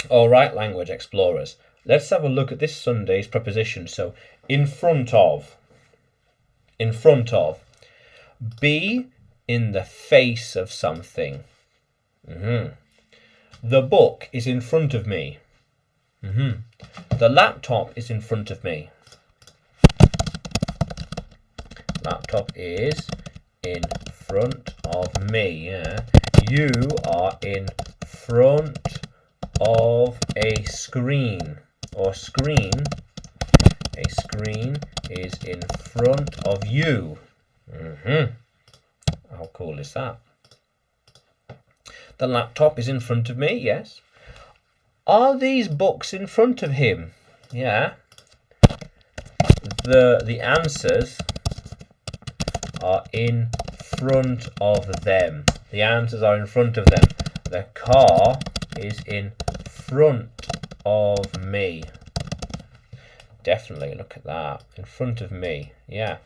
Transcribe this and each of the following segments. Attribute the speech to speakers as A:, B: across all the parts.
A: All right, language explorers. Let's have a look at this Sunday's preposition. So, in front of. In front of. Be in the face of something. The book is in front of me. The laptop is in front of me. Laptop is in front of me. Yeah. You are in front of a screen or screen. A screen is in front of you. How cool is that? The laptop is in front of me, yes. Are these books in front of him? Yeah. The answers are in front of them. The answers are in front of them. The car is in front of me. Definitely, look at that. In front of me. Yeah.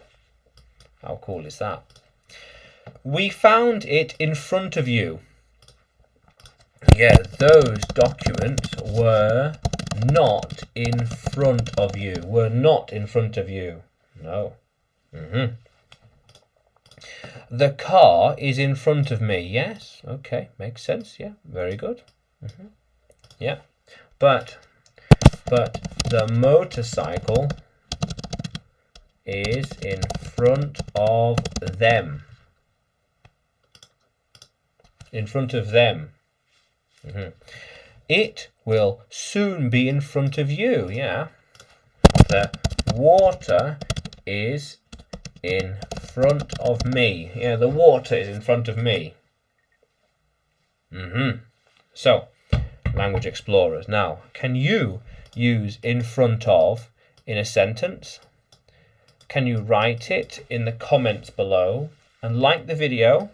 A: How cool is that? We found it in front of you. Yeah, those documents were not in front of you. Were not in front of you. No. The car is in front of me. Yes. Okay. Makes sense. Yeah. Very good. Yeah. But the motorcycle is in front of them. In front of them. It will soon be in front of you. Yeah. The water is in front of me. Yeah, the water is in front of me. So, language explorers. Now, can you use in front of in a sentence? Can you write it in the comments below and like the video?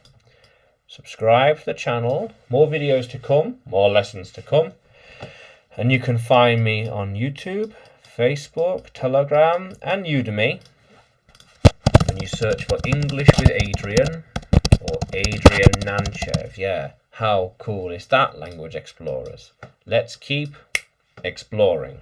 A: Subscribe to the channel. More videos to come, more lessons to come. And you can find me on YouTube, Facebook, Telegram, and Udemy. When you search for English with Adrian or Adrian Nanchev. Yeah, how cool is that, language explorers? Let's keep exploring.